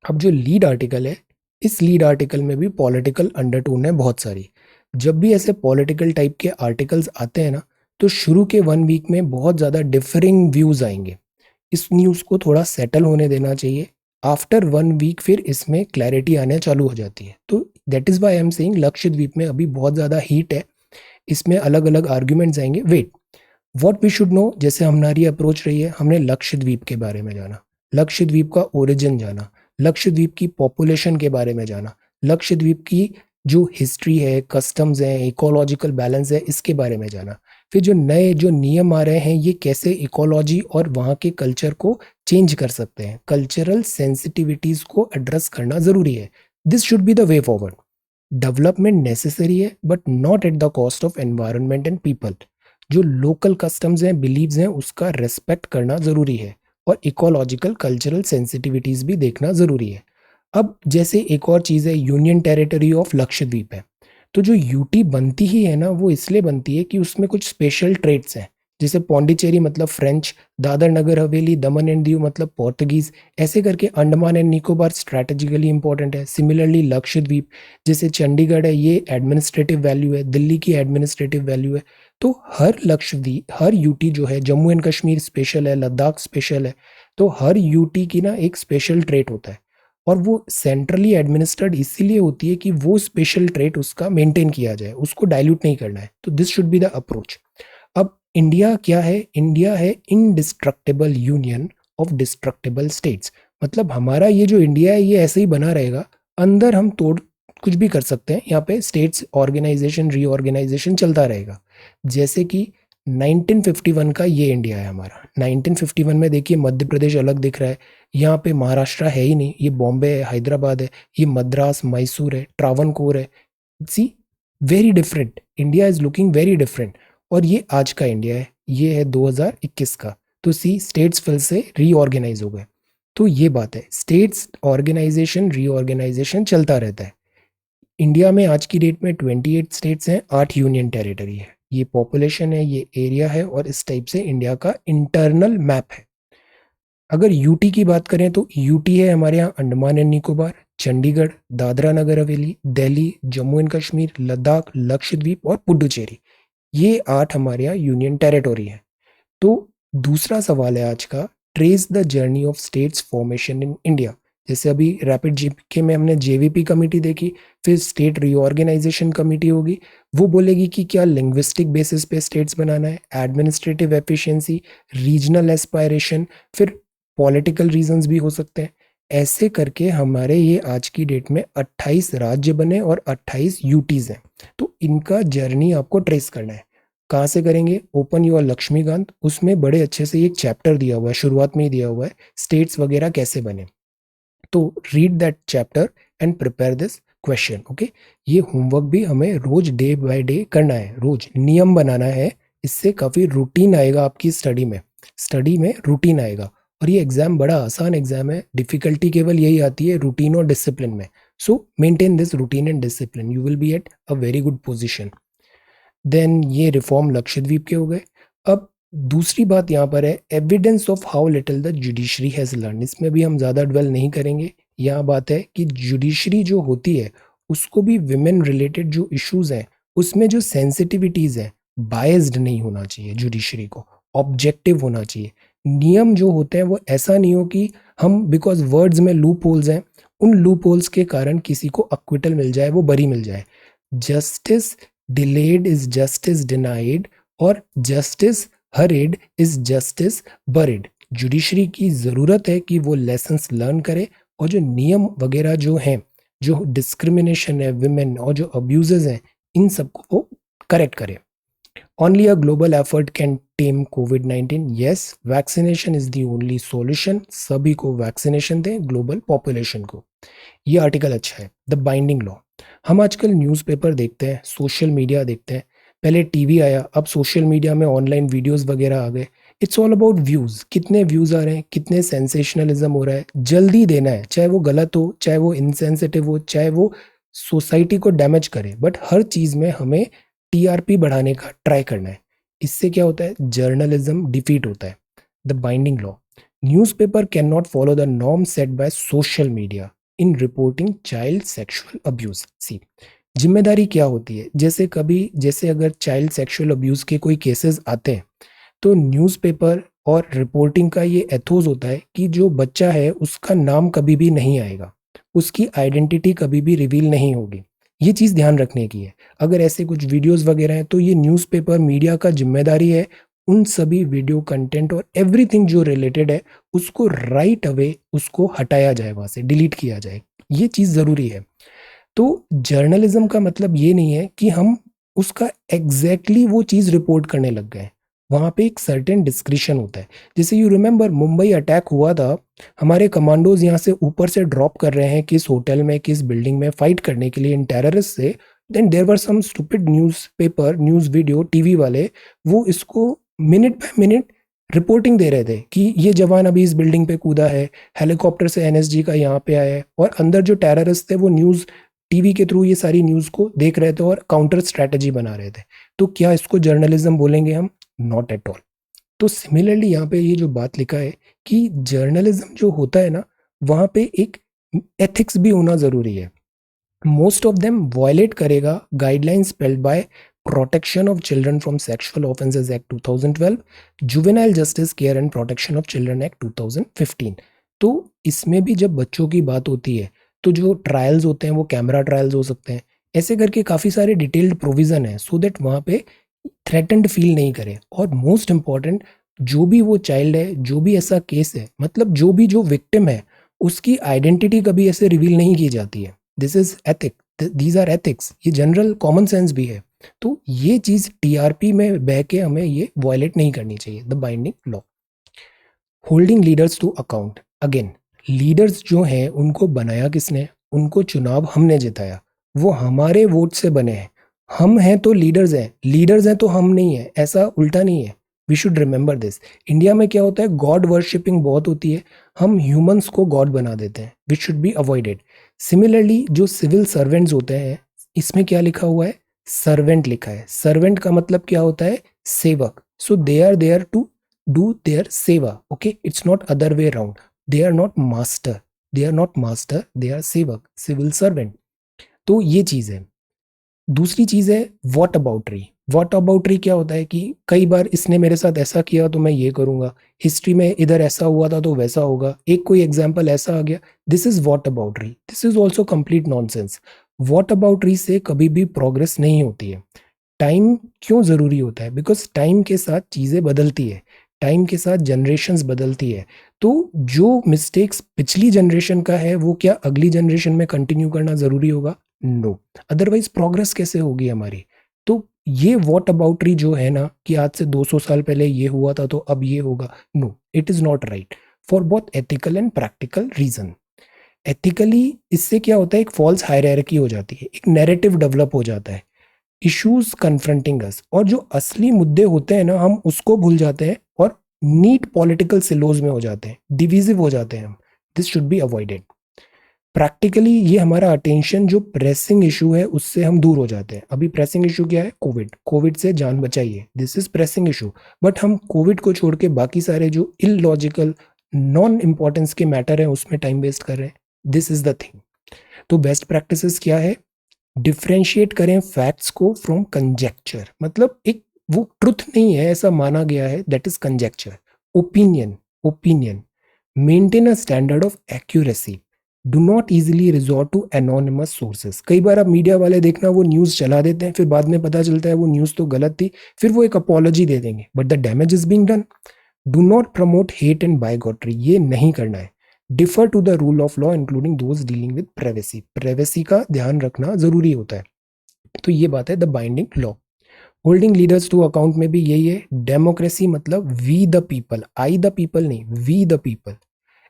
अब जो लीड आर्टिकल है, इस लीड आर्टिकल में भी पॉलिटिकल अंडरटोन है बहुत सारी। जब भी ऐसे पॉलिटिकल टाइप के आर्टिकल्स आते हैं ना, तो शुरू के 1 वीक में बहुत ज़्यादा डिफरिंग व्यूज़ आएंगे। इस न्यूज़ को थोड़ा सेटल होने देना चाहिए। आफ्टर 1 वीक फिर इसमें क्लैरिटी आने चालू हो जाती है। तो that is why I am saying Lakshadweep में अभी बहुत ज़्यादा हीट है, इसमें अलग अलग आर्ग्यूमेंट्स आएंगे। Wait, what we should know, जैसे हमारी अप्रोच रही है, हमने लक्षद्वीप के बारे में जाना, लक्षद्वीप का ओरिजिन जाना, लक्षद्वीप की पॉपुलेशन के बारे में जाना, लक्षद्वीप की जो हिस्ट्री है, कस्टम्स हैं, इकोलॉजिकल बैलेंस है, इसके बारे में जाना। फिर जो नए जो नियम आ रहे हैं, ये कैसे इकोलॉजी और वहाँ के कल्चर को चेंज कर सकते हैं, कल्चरल सेंसिटिविटीज़ को एड्रेस करना ज़रूरी है। This should be the way forward. Development necessary है but not at the cost of environment and people. जो लोकल कस्टम्स हैं, बिलीव्स हैं, उसका रेस्पेक्ट करना ज़रूरी है और इकोलॉजिकल कल्चरल सेंसिटिविटीज़ भी देखना ज़रूरी है। अब जैसे एक और चीज़ है, यूनियन टेरिटरी ऑफ लक्षद्वीप है, तो जो यूटी बनती ही है ना, वो इसलिए बनती है कि उसमें कुछ स्पेशल ट्रेट्स हैं, जैसे पौंडीचेरी मतलब French, Dadar Nagar Haveli, Daman and Diu मतलब पोर्तुगीज़, ऐसे करके Andaman and Nicobar strategically important है। सिमिलरली लक्षद्वीप, जैसे चंडीगढ़ है, ये एडमिनिस्ट्रेटिव वैल्यू है, दिल्ली की एडमिनिस्ट्रेटिव वैल्यू है। तो हर लक्षद्वीप, हर यूटी जो है, जम्मू एंड कश्मीर स्पेशल है, लद्दाख स्पेशल है, तो हर यूटी की ना एक स्पेशल ट्रेट होता है और वो सेंट्रली एडमिनिस्ट्रेड इसीलिए होती है कि वो स्पेशल ट्रेट उसका मेंटेन किया जाए, उसको डाइल्यूट नहीं करना है। तो this should be the approach. अब इंडिया क्या है, इंडिया है indestructible union of destructible states. मतलब हमारा ये जो इंडिया है, ये ऐसे ही बना रहेगा, अंदर हम तोड़ कुछ भी कर सकते हैं, यहाँ पे स्टेट्स ऑर्गेनाइजेशन रीऑर्गेनाइजेशन चलता रहेगा। जैसे कि 1951 का ये इंडिया है हमारा। 1951 में देखिए मध्य प्रदेश अलग दिख रहा है, यहाँ पे महाराष्ट्र है ही नहीं, ये बॉम्बे है, हैदराबाद है, ये मद्रास, मैसूर है, ट्रावनकोर है। See, very different, India is looking very different. और ये आज का इंडिया है, ये है 2021 का। तो सी, स्टेट्स फिर से रीऑर्गेनाइज हो गए। तो ये बात है, स्टेट्स ऑर्गेनाइजेशन रीऑर्गेनाइजेशन चलता रहता है। इंडिया में आज की डेट में 28 स्टेट्स हैं, 8 यूनियन टेरिटरी है। ये पॉपुलेशन है, ये एरिया है, और इस टाइप से इंडिया का इंटरनल मैप है। अगर यूटी की बात करें तो यूटी है हमारे यहाँ अंडमान एंड निकोबार, चंडीगढ़, दादरा नगर हवेली, दिल्ली, जम्मू एंड कश्मीर, लद्दाख, लक्षद्वीप और पुडुचेरी। ये 8 हमारे यहाँ यूनियन टेरिटोरी है। तो दूसरा सवाल है आज का, trace the journey of states formation in India. जैसे अभी रैपिड जीके में हमने जेवीपी कमेटी देखी, फिर स्टेट रीऑर्गेनाइजेशन कमेटी होगी, वो बोलेगी कि क्या लिंग्विस्टिक बेसिस पे स्टेट्स बनाना है, एडमिनिस्ट्रेटिव एफिशिएंसी, रीजनल एस्पायरेशन, फिर पॉलिटिकल रीजंस भी हो सकते हैं। ऐसे करके हमारे ये आज की डेट में 28 राज्य बने और 28 यूटीज हैं। तो इनका जर्नी आपको ट्रेस करना है। कहाँ से करेंगे? ओपन योर लक्ष्मीकांत, उसमें बड़े अच्छे से एक चैप्टर दिया हुआ है, शुरुआत में ही दिया हुआ है, स्टेट्स वगैरह कैसे बने। तो read that chapter and prepare this question. Okay, ये होमवर्क भी हमें रोज डे बाय डे करना है, रोज नियम बनाना है। इससे काफ़ी रूटीन आएगा आपकी स्टडी में रूटीन आएगा। और ये एग्जाम बड़ा आसान एग्जाम है, डिफिकल्टी केवल यही आती है रूटीन और डिसिप्लिन में। So maintain this routine and discipline, you will be at a very good position. Then ये रिफॉर्म लक्षद्वीप के हो गए। अब दूसरी बात यहाँ पर है, evidence of how little the judiciary has learn. इसमें भी हम ज़्यादा ड्वेल नहीं करेंगे। यहाँ बात है कि जुडिशरी जो होती है, उसको भी विमेन रिलेटेड जो इश्यूज हैं, उसमें जो सेंसिटिविटीज़ हैं, बायस्ड नहीं होना चाहिए जुडिशरी को, ऑब्जेक्टिव होना चाहिए। नियम जो होते हैं वो ऐसा नहीं हो कि हम, बिकॉज वर्ड्स में लूप होल्स हैं, उन लूप होल्स के कारण किसी को अक्विटल मिल जाए, वो बरी मिल जाए। Justice delayed is justice denied, और justice hurried is justice buried. Judiciary की ज़रूरत है कि वो लेसन्स लर्न करे और जो नियम वगैरह जो हैं, जो डिस्क्रिमिनेशन है विमेन और जो अब्यूजेस हैं, इन सबको वो करेक्ट करे। Only a global effort can tame COVID-19. Yes, vaccination is the only solution. सभी को वैक्सीनेशन दें, ग्लोबल पॉपुलेशन को। ये आर्टिकल अच्छा है। The binding law. हम आजकल न्यूज़पेपर देखते हैं, सोशल मीडिया देखते हैं। पहले टीवी आया, अब सोशल मीडिया में ऑनलाइन वीडियोस वगैरह आ गए। It's all about views. कितने व्यूज़ आ रहे हैं, कितने सेंसेशनलिज्म हो रहा है, जल्दी देना है, चाहे वो गलत हो, चाहे वो इनसेंसिटिव हो, चाहे वो सोसाइटी को डैमेज करे, बट हर चीज़ में हमें टीआरपी बढ़ाने का ट्राई करना है। इससे क्या होता है, जर्नलिज्म डिफीट होता है। The binding law. Newspaper can not follow the norm set by social media in reporting child sexual abuse. See, जिम्मेदारी क्या होती है, जैसे अगर चाइल्ड सेक्सुअल अब्यूज के कोई केसेस आते हैं तो न्यूज़पेपर और रिपोर्टिंग का ये एथोस होता है कि जो बच्चा है उसका नाम कभी भी नहीं आएगा, उसकी आइडेंटिटी कभी भी रिवील नहीं होगी। ये चीज़ ध्यान रखने की है। अगर ऐसे कुछ वीडियोस वगैरह हैं तो ये न्यूज़पेपर मीडिया का जिम्मेदारी है उन सभी वीडियो कंटेंट और एवरीथिंग जो रिलेटेड है उसको राइट अवे उसको हटाया जाए, वहाँ से डिलीट किया जाए। ये चीज़ ज़रूरी है। तो जर्नलिज्म का मतलब ये नहीं है कि हम उसका एग्जैक्टली वो चीज़ रिपोर्ट करने लग गए। वहाँ पे एक सर्टेन डिस्क्रिशन होता है। जैसे यू रिमेंबर मुंबई अटैक हुआ था, हमारे कमांडोज यहाँ से ऊपर से ड्रॉप कर रहे हैं किस होटल में, किस बिल्डिंग में फाइट करने के लिए इन टेररिस्ट से। Then there were some stupid newspaper, news video, TV वाले वो इसको मिनट बाय मिनट रिपोर्टिंग दे रहे थे कि ये जवान अभी इस बिल्डिंग पे कूदा है, हेलीकॉप्टर से एनएसजी का यहाँ पे आया है, और अंदर जो टेररिस्ट थे वो न्यूज़ टीवी के थ्रू ये सारी न्यूज़ को देख रहे थे और काउंटर स्ट्रैटेजी बना रहे थे। तो क्या इसको जर्नलिज्म बोलेंगे हम? Not at all. तो सिमिलरली यहाँ पे ये जो बात लिखा है कि जर्नलिज्म जो होता है ना, वहाँ पे एक एथिक्स भी होना ज़रूरी है। मोस्ट ऑफ देम वायलेट करेगा guidelines spelled by protection of children from sexual offences act 2012, juvenile justice care and protection of children act 2015। तो इसमें भी जब बच्चों की बात होती है तो जो ट्रायल्स होते हैं वो कैमरा ट्रायल्स हो सकते हैं, ऐसे करके काफ़ी सारे डिटेल्ड प्रोविज़न है सो दैट वहाँ पे थ्रेटन्ड फील नहीं करे। और मोस्ट इम्पॉर्टेंट, जो भी वो चाइल्ड है, जो भी ऐसा केस है, मतलब जो विक्टिम है, उसकी आइडेंटिटी कभी ऐसे रिवील नहीं की जाती है। This is ethic, these are ethics. ये जनरल कॉमन सेंस भी है। तो ये चीज़ टीआरपी में बह के हमें ये वायलेट नहीं करनी चाहिए। The binding law. Holding leaders to account. Again, leaders जो हैं उनको बनाया किसने? उनको चुनाव हमने जिताया, वो हमारे वोट से बने हैं। हम हैं तो लीडर्स हैं तो हम नहीं है, ऐसा उल्टा नहीं है। We should remember this. India में क्या होता है, गॉड वर्शिपिंग बहुत होती है, हम ह्यूमंस को गॉड बना देते हैं, विच शुड बी अवॉइडेड। सिमिलरली जो सिविल सर्वेंट्स होते हैं, इसमें क्या लिखा हुआ है? सर्वेंट लिखा है। सर्वेंट का मतलब क्या होता है? सेवक। So they are there to do their seva. Okay, it's not other way around. They are not master, they are sevak, civil servant. तो ये चीज है। दूसरी चीज है वॉट अबाउटरी। वॉट अबाउटरी क्या होता है कि कई बार इसने मेरे साथ ऐसा किया तो मैं ये करूंगा, हिस्ट्री में इधर ऐसा हुआ था तो वैसा होगा, एक कोई एग्जाम्पल ऐसा आ गया। This is whataboutery. This is also complete nonsense. Whataboutery से कभी भी प्रोग्रेस नहीं होती है। टाइम क्यों ज़रूरी होता है? बिकॉज टाइम के साथ चीज़ें बदलती है, टाइम के साथ जनरेशन्स बदलती है। तो जो मिस्टेक्स पिछली जनरेशन का है वो क्या अगली जनरेशन में कंटिन्यू करना ज़रूरी होगा? नो। अदरवाइज प्रोग्रेस कैसे होगी हमारी? तो ये वॉट अबाउटरी जो है ना कि आज से 200 साल पहले ये हुआ था तो अब ये होगा, no, it is not right for both ethical and practical reason. Ethically इससे क्या होता है, एक फॉल्स हायरार्की हो जाती है, एक नैरेटिव डेवलप हो जाता है, इश्यूज कन्फ्रंटिंग अस, और जो असली मुद्दे होते हैं ना हम उसको भूल जाते हैं और नीट पॉलिटिकल सिलोज में हो जाते हैं, डिविजिव हो जाते हैं हम। This should be avoided. Practically ये हमारा अटेंशन जो प्रेसिंग इशू है उससे हम दूर हो जाते हैं। अभी प्रेसिंग इशू क्या है? कोविड से जान बचाइए, this is pressing issue. But हम कोविड को छोड़ के बाकी सारे जो इलॉजिकल नॉन इम्पॉर्टेंस के मैटर हैं उसमें टाइम वेस्ट कर रहे हैं। This is the thing. तो बेस्ट प्रैक्टिसेस क्या है? डिफ्रेंशिएट करें फैक्ट्स को फ्रॉम कंजेक्चर। मतलब एक वो ट्रुथ नहीं है ऐसा माना गया है, that is conjecture. Opinion maintain a standard of accuracy. Do not easily resort to anonymous sources. कई बार आप मीडिया वाले देखना वो न्यूज़ चला देते हैं, फिर बाद में पता चलता है वो न्यूज़ तो गलत थी, फिर वो एक अपॉलॉजी दे देंगे, but the damage is being done. Do not promote hate and bigotry, ये नहीं करना है। Defer to the rule of law including those dealing with privacy, privacy का ध्यान रखना जरूरी होता है। तो ये बात है the binding law. Holding leaders to account में भी यही है। डेमोक्रेसी मतलब we the people, I the people नहीं, we the people.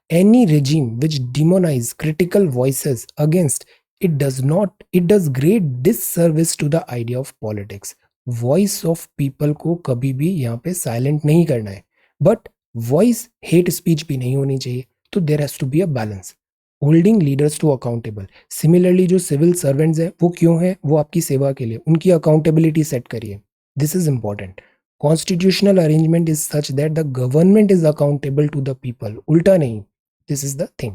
Any regime which demonize critical voices against it does great disservice to the idea of politics. Voice of people को कभी भी यहाँ पे silent नहीं करना है, but voice hate speech भी नहीं होनी चाहिए, तो there has to be a balance. Holding leaders to accountable. Similarly जो civil servants हैं वो क्यों हैं, वो आपकी सेवा के लिए, उनकी accountability set करिए. This is important. Constitutional arrangement is such that the government is accountable to the people. उल्टा नहीं, this is the thing.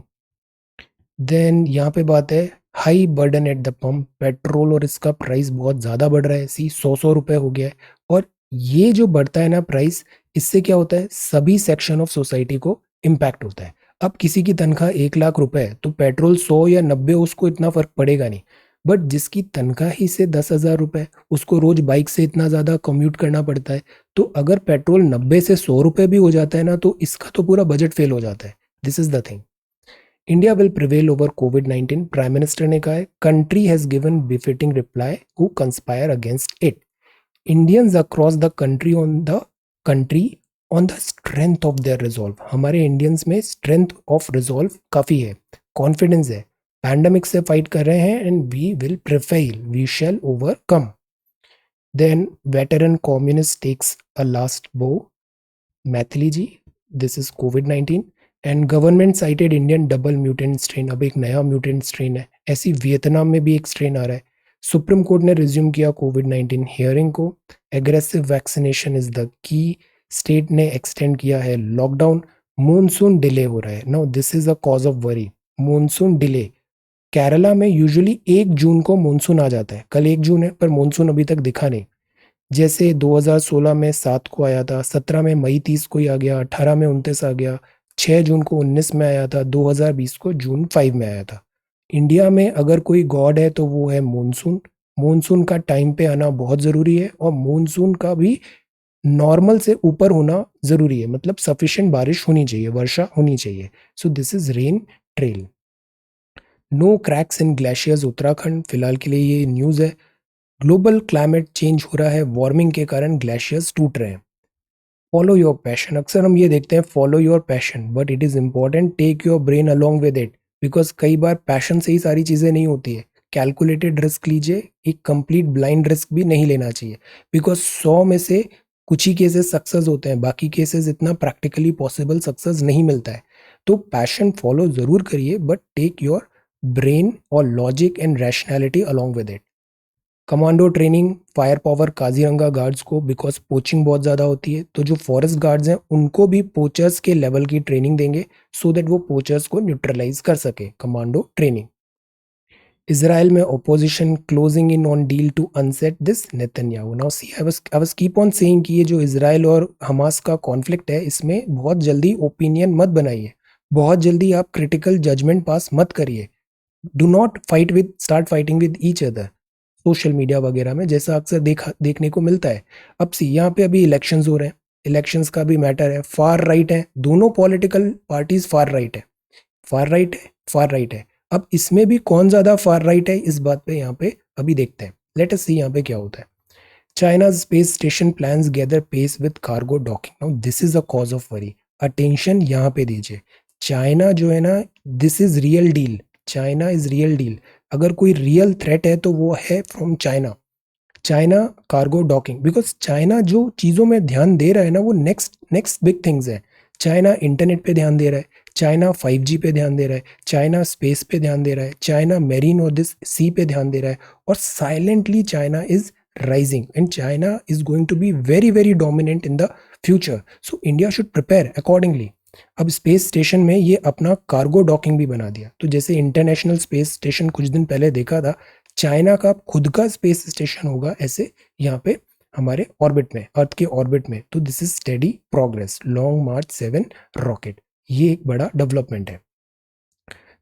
Then यहाँ पे बात है high burden at the pump, petrol और इसका प्राइस बहुत ज़्यादा बढ़ रहा है। सी 100 रुपये हो गया है, और ये जो बढ़ता है ना प्राइस, इससे क्या होता है, सभी सेक्शन ऑफ सोसाइटी को इम्पैक्ट होता है। अब किसी की तनख्वाह 1 लाख रुपए है तो पेट्रोल 100 या 90, उसको इतना फर्क पड़ेगा नहीं। बट जिसकी तनख्वाह ही से 10,000 रुपये, उसको रोज बाइक से इतना ज़्यादा कम्यूट करना पड़ता है, तो अगर पेट्रोल 90 से 100 रुपये भी हो जाता है ना, तो इसका तो पूरा बजट फेल हो जाता है। This is the thing. India will prevail over covid, prime minister ने कहा है। Country has given befitting reply who conspire against it. Indians across the country on the strength of their resolve, हमारे Indians में strength of resolve काफ़ी है, confidence है। Pandemic से fight कर रहे हैं and we will prevail, we shall overcome. Then veteran communist takes a last bow, Maithili ji, this is कोविड-19 and government cited Indian double mutant strain. अब एक नया म्यूटेंट स्ट्रेन है, ऐसी वियतनाम में भी एक स्ट्रेन आ रहा है। सुप्रीम कोर्ट ने रिज्यूम किया कोविड-19 हियरिंग को। एग्रेसिव वैक्सीनेशन इज द की, स्टेट ने एक्सटेंड किया है लॉकडाउन। मॉनसून डिले हो रहा है, now this is a cause of worry. Monsoon delay, Kerala में यूजुअली 1 जून को मॉनसून आ जाता है, कल 1 जून है पर मॉनसून अभी तक दिखा नहीं। जैसे 2016 में 7 को आया था, 17 में मई 30 को ही आ गया, 18 में 29 आ गया, 6 जून को 19 में आया था, 2020 को जून 5 में आया था। इंडिया में अगर कोई गॉड है तो वो है मॉनसून। मॉनसून का टाइम पे आना बहुत ज़रूरी है, और मॉनसून का भी नॉर्मल से ऊपर होना ज़रूरी है, मतलब सफिशिएंट बारिश होनी चाहिए, वर्षा होनी चाहिए। So this is rain trail. No cracks in glaciers Uttarakhand, फिलहाल के लिए ये न्यूज़ है। ग्लोबल क्लाइमेट चेंज हो रहा है, वार्मिंग के कारण ग्लेशियर्स टूट रहे हैं। फॉलो योर पैशन, अक्सर हम ये देखते हैं follow your passion, but it is important take your brain along with it, because कई बार पैशन से ही सारी चीज़ें नहीं होती है। कैलकुलेटेड रिस्क लीजिए, एक कंप्लीट ब्लाइंड रिस्क भी नहीं लेना चाहिए, बिकॉज 100 में से कुछ ही केसेस सक्सेस होते हैं, बाकी केसेस इतना प्रैक्टिकली पॉसिबल सक्सेस नहीं मिलता है। तो पैशन फॉलो ज़रूर करिए, बट टेक योर ब्रेन और logic and rationality along with it. Commando training, fire power Kaziranga guards को, बिकॉज पोचिंग बहुत ज़्यादा होती है, तो जो फॉरेस्ट गार्ड्स हैं उनको भी पोचर्स के लेवल की ट्रेनिंग देंगे, सो दैट वो पोचर्स को न्यूट्रलाइज कर सके। Commando training. इसराइल में opposition closing in on deal to unseat this Netanyahu. Now see I was keep on saying कि ये जो इसराइल और हमास का कॉन्फ्लिक्ट है, इसमें बहुत जल्दी ओपिनियन मत बनाइए, बहुत जल्दी आप क्रिटिकल जजमेंट पास मत करिए। Do not fight with start fighting with each other social media वगैरह में, जैसा अक्सर देखने को मिलता है। अब सी यहाँ पे अभी इलेक्शंस हो रहे हैं, इलेक्शंस का भी मैटर है। फार राइट है, दोनों पॉलिटिकल पार्टीज फार राइट है, फार राइट है, फार राइट है। अब इसमें भी कौन ज्यादा फार राइट है, इस बात पे यहाँ पे अभी देखते हैं। लेट अस सी यहाँ पे क्या होता है। China space station plans gather pace with cargo docking. Now this is a cause of worry, attention यहाँ पे दीजिए। चाइना जो है ना, this is real deal, China is real deal. अगर कोई रियल थ्रेट है तो वो है from China. China cargo docking, because China जो चीज़ों में ध्यान दे रहा है ना, वो नेक्स्ट नेक्स्ट बिग थिंग्स है। चाइना इंटरनेट पे ध्यान दे रहा है, चाइना 5G पे ध्यान दे रहा है, चाइना स्पेस पे ध्यान दे रहा है, चाइना मेरीन और दिस सी पे ध्यान दे रहा है, और silently China is rising and China is going to be very very dominant in the future. So India should prepare accordingly. अब स्पेस स्टेशन में ये अपना कार्गो डॉकिंग भी बना दिया, तो जैसे इंटरनेशनल स्पेस स्टेशन कुछ दिन पहले देखा था, चाइना का खुद का स्पेस स्टेशन होगा ऐसे यहाँ पे हमारे ऑर्बिट में, अर्थ के ऑर्बिट में। तो this is steady progress. Long March 7 rocket, ये एक बड़ा डेवलपमेंट है।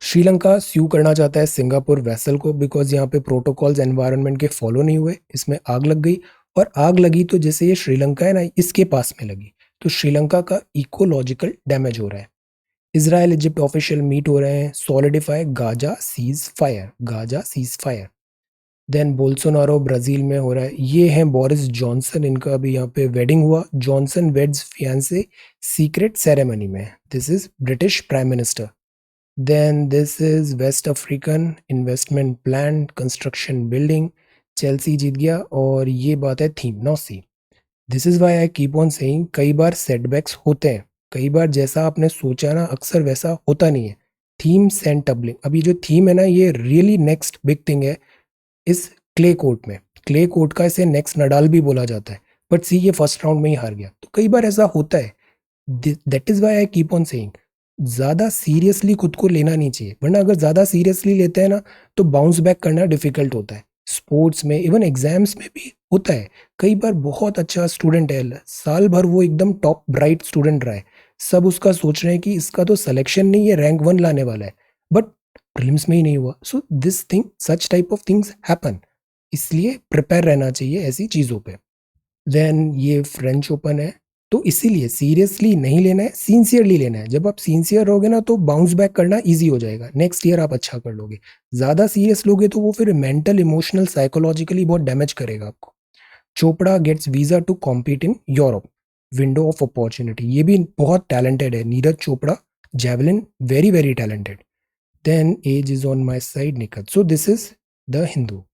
श्रीलंका स्यू करना चाहता है सिंगापुर वेसल को, बिकॉज यहाँ पे प्रोटोकॉल्स एनवायरनमेंट के फॉलो नहीं हुए, इसमें आग लग गई। और आग लगी तो जैसे ये श्रीलंका है ना, इसके पास में लगी, तो श्रीलंका का इकोलॉजिकल डैमेज हो रहा है। इसराइल इजिप्ट ऑफिशियल मीट हो रहे हैं, solidify Gaza ceasefire, Gaza ceasefire. Then Bolsonaro Brazil में हो रहा है, ये हैं बोरिस जॉनसन, इनका अभी यहाँ पे वेडिंग हुआ। Johnson weds fiancee secret ceremony में, this is British prime minister. Then this is West African investment plan construction building, Chelsea जीत गया। और ये बात है थीम नॉसी। This is why I keep on saying, कई बार सेटबैक्स होते हैं, कई बार जैसा आपने सोचा ना अक्सर वैसा होता नहीं है। थीम्स एंड टबलिंग, अभी जो थीम है ना ये रियली नेक्स्ट बिग थिंग है इस क्ले कोर्ट में। क्ले कोर्ट का इसे नेक्स्ट नडाल भी बोला जाता है, बट सी ये फर्स्ट राउंड में ही हार गया। तो कई बार ऐसा होता है, that is why I keep on saying ज्यादा सीरियसली खुद को लेना नहीं चाहिए, वरना अगर ज्यादा सीरियसली लेते हैं ना तो बाउंस बैक करना डिफिकल्ट होता है। स्पोर्ट्स में इवन एग्जाम्स में भी होता है। कई बार बहुत अच्छा स्टूडेंट है, साल भर वो एकदम टॉप ब्राइट स्टूडेंट रहा है, सब उसका सोच रहे हैं कि इसका तो सिलेक्शन नहीं है, रैंक 1 लाने वाला है, बट प्रीलिम्स में ही नहीं हुआ। So this thing, such type of things happen, इसलिए प्रिपेयर रहना चाहिए ऐसी चीज़ों पे। देन ये फ्रेंच ओपन है, तो इसीलिए सीरियसली नहीं लेना है, सिंसियरली लेना है। जब आप सिंसियर रहोगे ना तो बाउंस बैक करना इजी हो जाएगा, नेक्स्ट ईयर आप अच्छा कर लोगे। ज़्यादा सीरियस लोगे तो वो फिर मेंटल इमोशनल साइकोलॉजिकली बहुत डैमेज करेगा आपको। Chopra gets visa to compete in Europe, window of opportunity, ये भी बहुत टैलेंटेड है Neeraj Chopra, javelin very very talented. Then edge is on my side निकट। So this is the Hindu.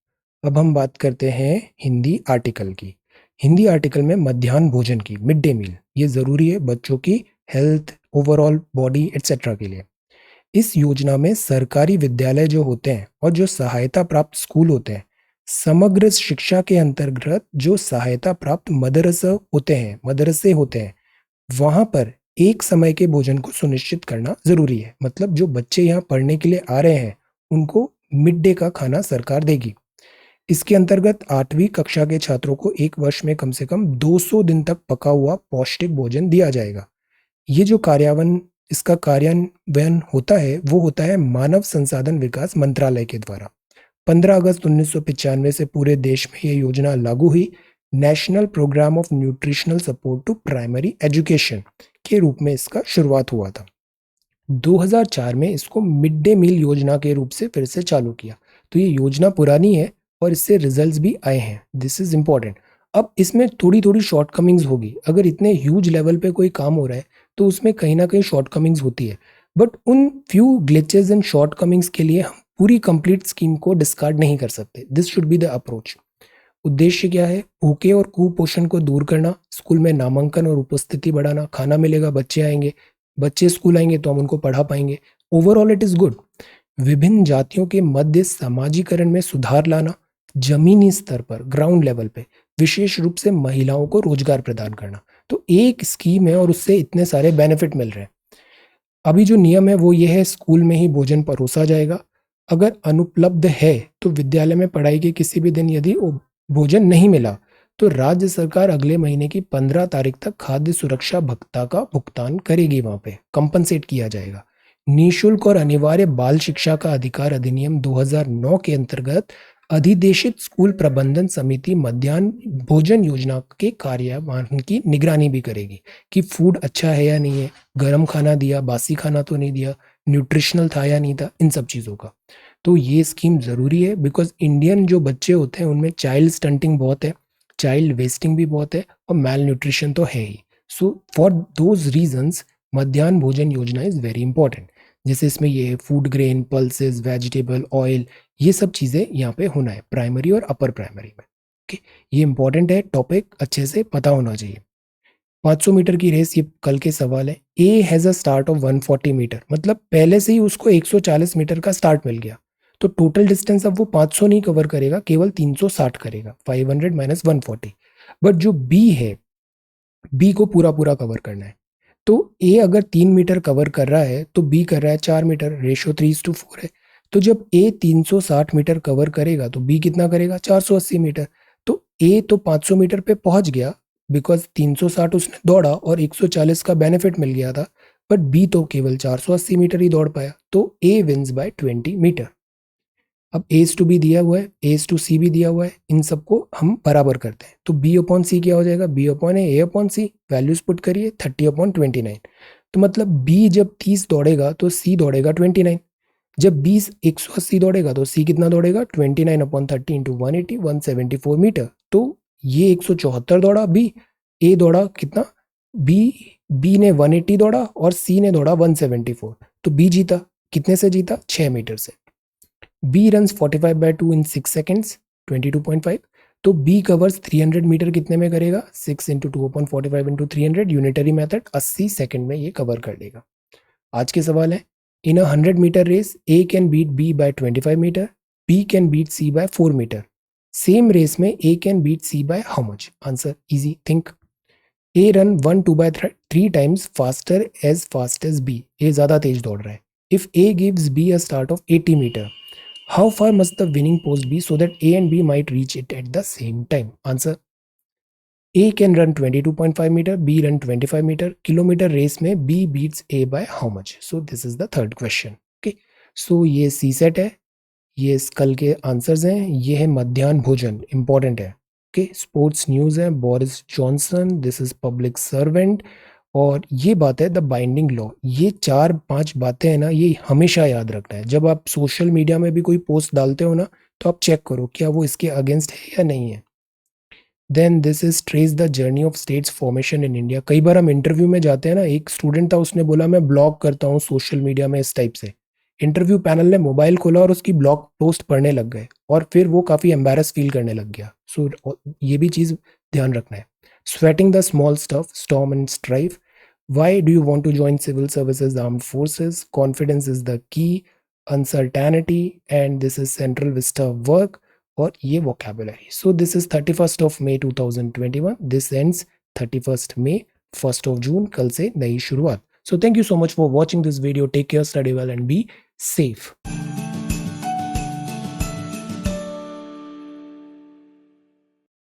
अब हम बात करते हैं हिंदी आर्टिकल की। हिंदी आर्टिकल में मध्याह्न भोजन की, मिड डे मील, ये ज़रूरी है बच्चों की हेल्थ, ओवरऑल बॉडी एट्सेट्रा के लिए। इस योजना में सरकारी विद्यालय जो होते हैं और जो सहायता प्राप्त स्कूल होते हैं, समग्र शिक्षा के अंतर्गत जो सहायता प्राप्त मदरसे होते हैं, वहां पर एक समय के भोजन को सुनिश्चित करना जरूरी है। मतलब जो बच्चे यहाँ पढ़ने के लिए आ रहे हैं उनको मिड डे का खाना सरकार देगी। इसके अंतर्गत 8वीं कक्षा के छात्रों को एक वर्ष में कम से कम 200 दिन तक पका हुआ पौष्टिक भोजन दिया जाएगा। ये जो इसका कार्यान्वयन होता है वो होता है मानव संसाधन विकास मंत्रालय के द्वारा। 15 अगस्त 1995 से पूरे देश में ये योजना लागू हुई। National program of nutritional support to primary education के रूप में इसका शुरुआत हुआ था। 2004 में इसको मिड डे मील योजना के रूप से फिर से चालू किया। तो ये योजना पुरानी है और इससे रिजल्ट्स भी आए हैं, दिस इज इंपॉर्टेंट। अब इसमें थोड़ी थोड़ी शॉर्टकमिंग्स होगी, अगर इतने ह्यूज लेवल पे कोई काम हो रहा है तो उसमें कहीं ना कहीं शॉर्टकमिंग्स होती है, बट उन फ्यू ग्लिचेस एंड शॉर्टकमिंग्स के लिए हम पूरी कंप्लीट स्कीम को डिस्कार्ड नहीं कर सकते। This should be the approach. उद्देश्य क्या है? भूखे और कुपोषण को दूर करना, स्कूल में नामांकन और उपस्थिति बढ़ाना, खाना मिलेगा, बच्चे आएंगे, बच्चे स्कूल आएंगे तो हम उनको पढ़ा पाएंगे। Overall it is good. विभिन्न जातियों के मध्य समाजीकरण में सुधार लाना, जमीनी स्तर पर ग्राउंड लेवल पे विशेष रूप से महिलाओं को रोजगार प्रदान करना। तो एक स्कीम है और उससे इतने सारे बेनिफिट मिल रहे हैं। अभी जो नियम है वो ये है, स्कूल में ही भोजन परोसा जाएगा। अगर अनुपलब्ध है तो विद्यालय में पढ़ाई के किसी भी दिन यदि भोजन नहीं मिला तो राज्य सरकार अगले महीने की 15 तारीख तक खाद्य सुरक्षा भत्ता का भुगतान करेगी, वहां पे कंपनसेट किया जाएगा। निःशुल्क और अनिवार्य बाल शिक्षा का अधिकार अधिनियम 2009 के अंतर्गत अधिदेशित स्कूल प्रबंधन समिति मध्याह्न भोजन योजना के कार्यान्वयन की निगरानी भी करेगी कि फूड अच्छा है या नहीं है, गर्म खाना दिया, बासी खाना तो नहीं दिया, न्यूट्रिशनल था या नहीं था, इन सब चीज़ों का। तो ये स्कीम ज़रूरी है बिकॉज इंडियन जो बच्चे होते हैं उनमें चाइल्ड स्टंटिंग बहुत है, चाइल्ड वेस्टिंग भी बहुत है और मैल न्यूट्रिशन तो है ही। सो फॉर दोज रीजंस मध्याह्न भोजन योजना इज़ वेरी इंपॉर्टेंट। जैसे इसमें ये food grain, pulses, vegetable oil, ये सब चीज़ें यहाँ पे होना है प्राइमरी और अपर प्राइमरी में। ओके, ये इंपॉर्टेंट है, टॉपिक अच्छे से पता होना चाहिए। 500 मीटर की रेस, ये कल के सवाल है। A has a start of 140 metre, मतलब पहले से ही उसको 140 मीटर का स्टार्ट मिल गया, तो टोटल डिस्टेंस अब वो 500 नहीं कवर करेगा, केवल 360 करेगा, 500 माइनस 140। बट जो बी है, बी को पूरा पूरा कवर करना है। तो ए अगर 3 मीटर कवर कर रहा है तो बी कर रहा है 4 मीटर, रेशो 3:4 है। तो जब ए 360 मीटर कवर करेगा तो बी कितना करेगा? 480 मीटर। तो ए तो 500 मीटर पे पहुंच गया बिकॉज 360 उसने दौड़ा और 140 का बेनिफिट मिल गया था, बट बी तो केवल 480 मीटर ही दौड़ पाया, तो ए विंस बाय 20 मीटर। अब एज टू बी दिया हुआ है, एज टू सी भी दिया हुआ है, इन सबको हम बराबर करते हैं। तो बी अपॉन सी क्या हो जाएगा, बी अपॉन ए अपॉन सी, वैल्यूज पुट करिए 30/29। तो मतलब बी जब 30 दौड़ेगा तो सी दौड़ेगा 29। जब बी 180 दौड़ेगा तो सी कितना दौड़ेगा, 29/30 इंटू 180, 174 मीटर। तो ये 174 दौड़ा बी, ए दौड़ा कितना, बी बी ने 180 दौड़ा और सी ने दौड़ा 174। तो बी जीता, कितने से जीता, 6 मीटर से। बी रन्स 45/2 इन 6 सेकेंड्स, 22.5। तो बी कवर्स 300 मीटर कितने में करेगा, 6 into 2/45 into 300, unitary method, 80 second में ये कवर कर लेगा। आज के सवाल है, in a 100 metre race A can beat B by 25 metre, B can beat C by 4 metre. Same race में A can beat C by how much. Answer easy, think. A run 1/2 times fast as B, A ज्यादा तेज दौड़ रहा है। If A gives be a start of 80 metre, how far must the winning post be so that A and B might reach it at the same time? Answer, A can run 22.5 meter, B run 25 meter. Kilometer race में B beats A by how much? So this is the third question. Okay. So ये C set है, ये कल के answers हैं, ये है मध्याह्न भोजन, इंपॉर्टेंट है। ओके, स्पोर्ट्स न्यूज़ है, Boris Johnson, this is public servant, और ये बात है द बाइंडिंग लॉ। ये 4-5 बातें हैं ना, ये हमेशा याद रखना है। जब आप सोशल मीडिया में भी कोई पोस्ट डालते हो ना, तो आप चेक करो क्या वो इसके अगेंस्ट है या नहीं है। Then this is trace the journey of states formation in India. कई बार हम इंटरव्यू में जाते हैं ना, एक स्टूडेंट था, उसने बोला मैं ब्लॉग करता हूँ सोशल मीडिया में, इस टाइप से। इंटरव्यू पैनल ने मोबाइल खोला और उसकी ब्लॉग पोस्ट पढ़ने लग गए, और फिर वो काफ़ी एम्बेरस फील करने लग गया। सो ये भी चीज़ ध्यान रखना है। Sweating the small stuff, storm and strive, why do you want to join civil services, armed forces, confidence is the key, uncertainty, and this is central vista work, और ये vocabulary. So this is 31st of May 2021. This ends 31st May, 1st of June, कल से नई शुरुआत। So thank you so much for watching this video. Take care, study well and be safe.